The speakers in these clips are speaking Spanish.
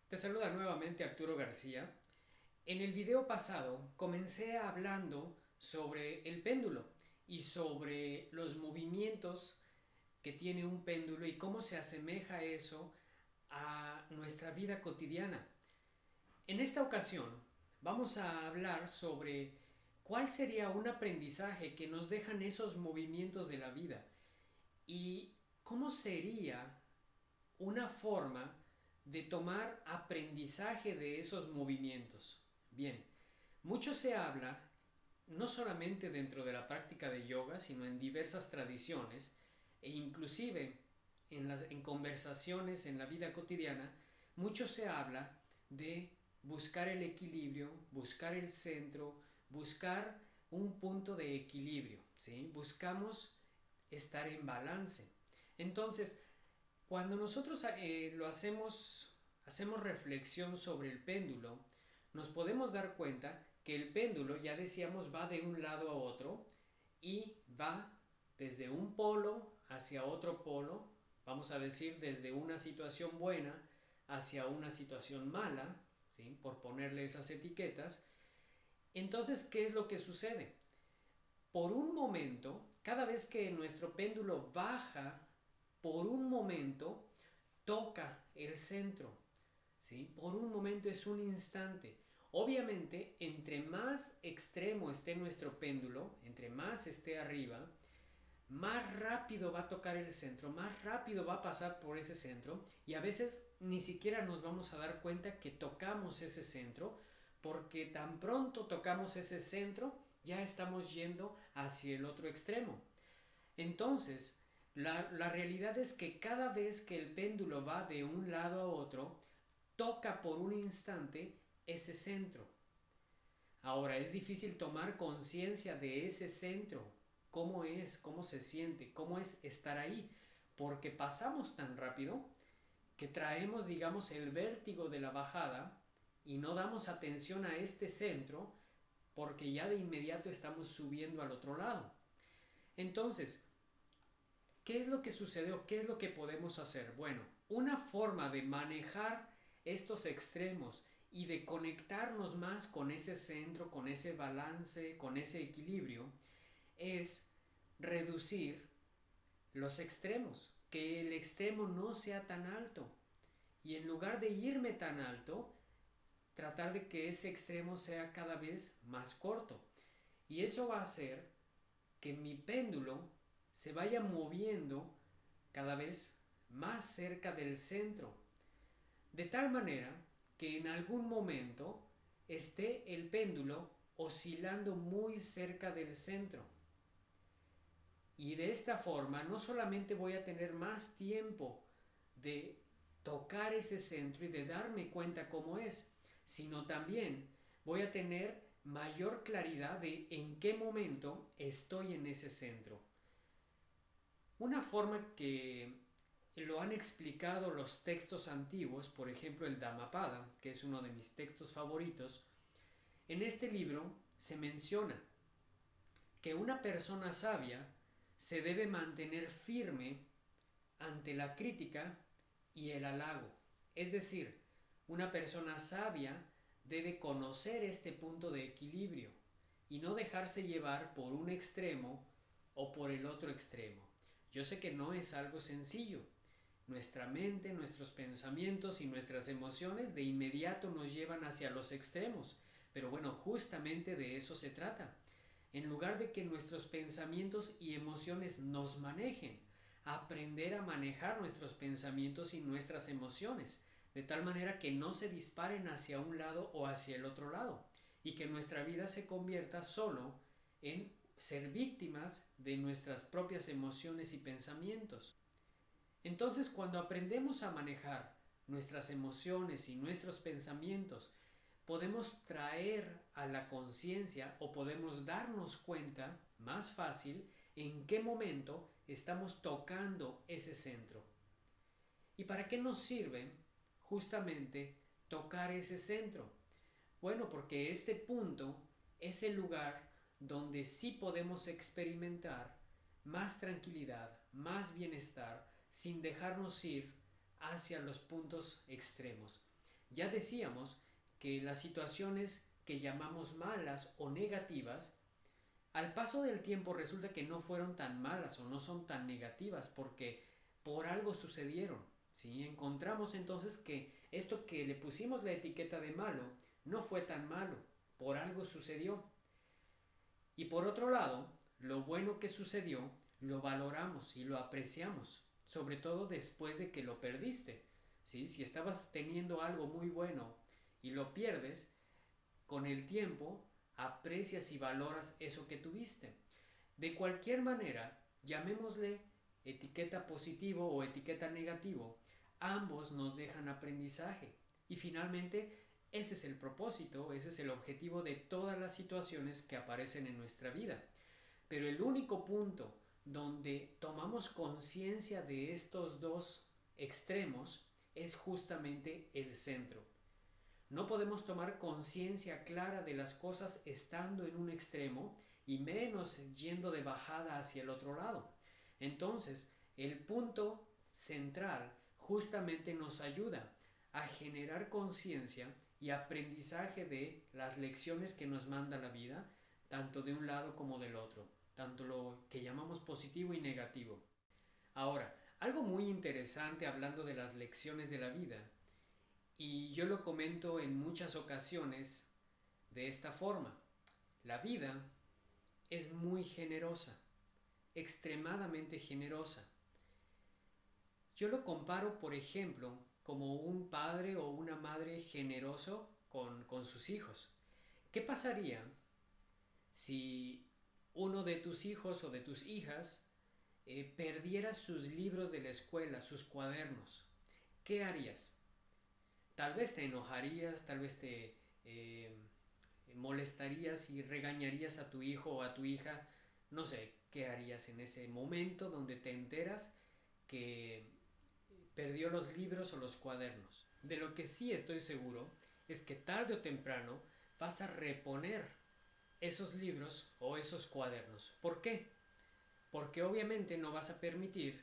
Te saluda nuevamente Arturo García. En el video pasado comencé hablando sobre el péndulo y sobre los movimientos que tiene un péndulo y cómo se asemeja eso a nuestra vida cotidiana. En esta ocasión vamos a hablar sobre cuál sería un aprendizaje que nos dejan esos movimientos de la vida y cómo sería una forma de tomar aprendizaje de esos movimientos. Bien, mucho se habla, no solamente dentro de la práctica de yoga, sino en diversas tradiciones e inclusive en conversaciones en la vida cotidiana, mucho se habla de buscar el equilibrio, buscar el centro, buscar un punto de equilibrio, ¿sí? Buscamos estar en balance. Entonces, cuando nosotros hacemos reflexión sobre el péndulo, nos podemos dar cuenta que el péndulo, ya decíamos, va de un lado a otro y va desde un polo hacia otro polo, vamos a decir, desde una situación buena hacia una situación mala, ¿sí? Por ponerle esas etiquetas. Entonces, ¿qué es lo que sucede? Por un momento, cada vez que nuestro péndulo baja, por un momento, toca el centro, ¿sí? Por un momento es un instante. Obviamente, entre más extremo esté nuestro péndulo, entre más esté arriba, más rápido va a tocar el centro, más rápido va a pasar por ese centro y a veces ni siquiera nos vamos a dar cuenta que tocamos ese centro porque tan pronto tocamos ese centro ya estamos yendo hacia el otro extremo. Entonces, la realidad es que cada vez que el péndulo va de un lado a otro, toca por un instante ese centro. Ahora, es difícil tomar conciencia de ese centro, cómo es, cómo se siente, cómo es estar ahí, porque pasamos tan rápido que traemos, digamos, el vértigo de la bajada y no damos atención a este centro porque ya de inmediato estamos subiendo al otro lado. Entonces, ¿qué es lo que sucedió? ¿Qué es lo que podemos hacer? Bueno, una forma de manejar estos extremos y de conectarnos más con ese centro, con ese balance, con ese equilibrio, es reducir los extremos, que el extremo no sea tan alto. Y en lugar de irme tan alto, tratar de que ese extremo sea cada vez más corto. Y eso va a hacer que mi péndulo se vaya moviendo cada vez más cerca del centro, de tal manera que en algún momento esté el péndulo oscilando muy cerca del centro. Y de esta forma no solamente voy a tener más tiempo de tocar ese centro y de darme cuenta cómo es, sino también voy a tener mayor claridad de en qué momento estoy en ese centro. Una forma que lo han explicado los textos antiguos, por ejemplo el Dhammapada, que es uno de mis textos favoritos, en este libro se menciona que una persona sabia se debe mantener firme ante la crítica y el halago. Es decir, una persona sabia debe conocer este punto de equilibrio y no dejarse llevar por un extremo o por el otro extremo. Yo sé que no es algo sencillo. Nuestra mente, nuestros pensamientos y nuestras emociones de inmediato nos llevan hacia los extremos, pero bueno, justamente de eso se trata. En lugar de que nuestros pensamientos y emociones nos manejen, aprender a manejar nuestros pensamientos y nuestras emociones, de tal manera que no se disparen hacia un lado o hacia el otro lado, y que nuestra vida se convierta solo en ser víctimas de nuestras propias emociones y pensamientos. Entonces, cuando aprendemos a manejar nuestras emociones y nuestros pensamientos, podemos traer a la conciencia o podemos darnos cuenta más fácil en qué momento estamos tocando ese centro. ¿Y para qué nos sirve justamente tocar ese centro? Bueno, porque este punto es el lugar donde sí podemos experimentar más tranquilidad, más bienestar, sin dejarnos ir hacia los puntos extremos. Ya decíamos que las situaciones que llamamos malas o negativas, al paso del tiempo resulta que no fueron tan malas o no son tan negativas porque por algo sucedieron. ¿Sí? Encontramos entonces que esto que le pusimos la etiqueta de malo no fue tan malo, por algo sucedió. Y por otro lado, lo bueno que sucedió lo valoramos y lo apreciamos, sobre todo después de que lo perdiste. ¿Sí? Si estabas teniendo algo muy bueno y lo pierdes, con el tiempo aprecias y valoras eso que tuviste. De cualquier manera, llamémosle etiqueta positivo o etiqueta negativo, ambos nos dejan aprendizaje. Y finalmente, ese es el propósito, ese es el objetivo de todas las situaciones que aparecen en nuestra vida. Pero el único punto donde tomamos conciencia de estos dos extremos es justamente el centro. No podemos tomar conciencia clara de las cosas estando en un extremo y menos yendo de bajada hacia el otro lado. Entonces, el punto central justamente nos ayuda a generar conciencia y aprendizaje de las lecciones que nos manda la vida, tanto de un lado como del otro, tanto lo que llamamos positivo y negativo. Ahora, algo muy interesante hablando de las lecciones de la vida, y yo lo comento en muchas ocasiones de esta forma. La vida es muy generosa, extremadamente generosa. Yo lo comparo, por ejemplo, como un padre o una madre generoso con sus hijos. ¿Qué pasaría si uno de tus hijos o de tus hijas perdiera sus libros de la escuela, sus cuadernos? ¿Qué harías? Tal vez te enojarías, tal vez te molestarías y regañarías a tu hijo o a tu hija. No sé qué harías en ese momento donde te enteras que perdió los libros o los cuadernos. De lo que sí estoy seguro es que tarde o temprano vas a reponer esos libros o esos cuadernos. ¿Por qué? Porque obviamente no vas a permitir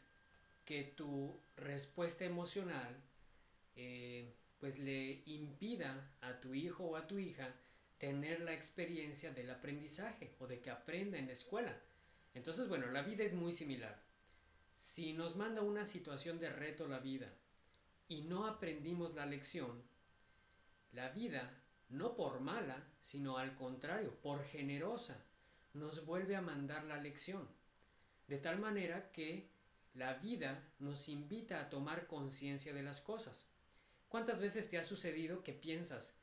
que tu respuesta emocional pues le impida a tu hijo o a tu hija tener la experiencia del aprendizaje o de que aprenda en la escuela. Entonces, bueno, la vida es muy similar. Si nos manda una situación de reto la vida y no aprendimos la lección, la vida, no por mala, sino al contrario, por generosa, nos vuelve a mandar la lección. De tal manera que la vida nos invita a tomar conciencia de las cosas. ¿Cuántas veces te ha sucedido que piensas,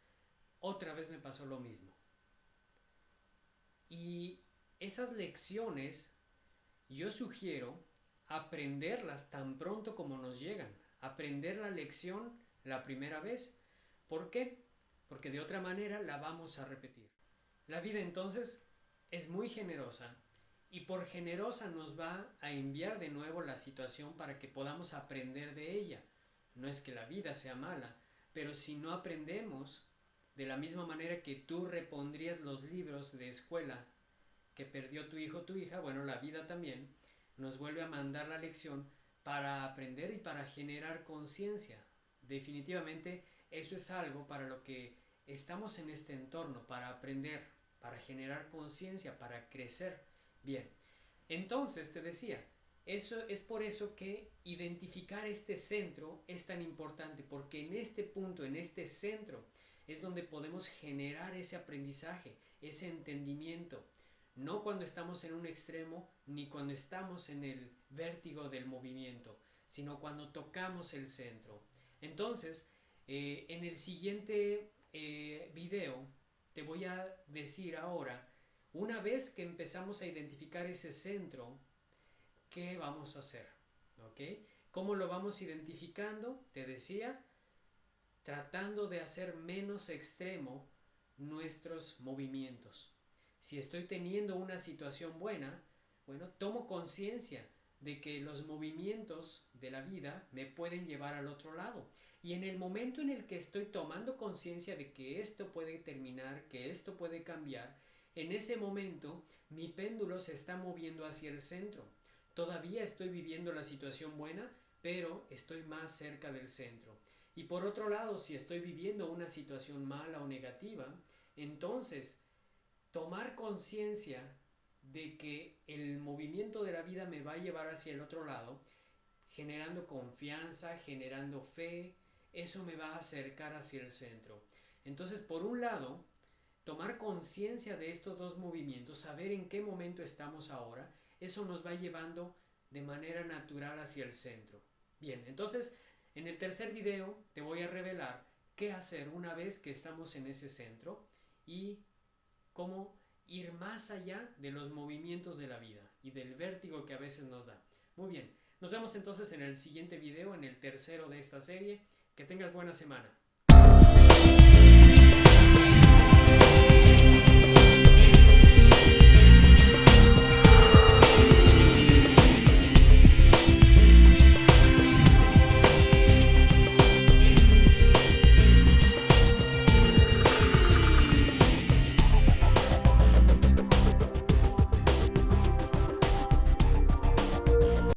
otra vez me pasó lo mismo? Y esas lecciones yo sugiero aprenderlas tan pronto como nos llegan. Aprender la lección la primera vez. ¿Por qué? Porque de otra manera la vamos a repetir. La vida entonces es muy generosa y por generosa nos va a enviar de nuevo la situación para que podamos aprender de ella. No es que la vida sea mala, pero si no aprendemos, de la misma manera que tú repondrías los libros de escuela que perdió tu hijo o tu hija, bueno, la vida también nos vuelve a mandar la lección para aprender y para generar conciencia. Definitivamente eso es algo para lo que estamos en este entorno, para aprender, para generar conciencia, para crecer. Bien, entonces te decía, eso es por eso que identificar este centro es tan importante, porque en este punto, en este centro, es donde podemos generar ese aprendizaje, ese entendimiento. No cuando estamos en un extremo, ni cuando estamos en el vértigo del movimiento, sino cuando tocamos el centro. Entonces, en el siguiente video, te voy a decir ahora, una vez que empezamos a identificar ese centro, ¿qué vamos a hacer? ¿Ok? ¿Cómo lo vamos identificando? Te decía, tratando de hacer menos extremo nuestros movimientos. Si estoy teniendo una situación buena, bueno, tomo conciencia de que los movimientos de la vida me pueden llevar al otro lado. Y en el momento en el que estoy tomando conciencia de que esto puede terminar, que esto puede cambiar, en ese momento mi péndulo se está moviendo hacia el centro. Todavía estoy viviendo la situación buena, pero estoy más cerca del centro. Y por otro lado, si estoy viviendo una situación mala o negativa, entonces tomar conciencia de que el movimiento de la vida me va a llevar hacia el otro lado, generando confianza, generando fe, eso me va a acercar hacia el centro. Entonces, por un lado, tomar conciencia de estos dos movimientos, saber en qué momento estamos ahora, eso nos va llevando de manera natural hacia el centro. Bien, entonces en el tercer video te voy a revelar qué hacer una vez que estamos en ese centro y cómo ir más allá de los movimientos de la vida y del vértigo que a veces nos da. Muy bien, nos vemos entonces en el siguiente video, en el tercero de esta serie. Que tengas buena semana.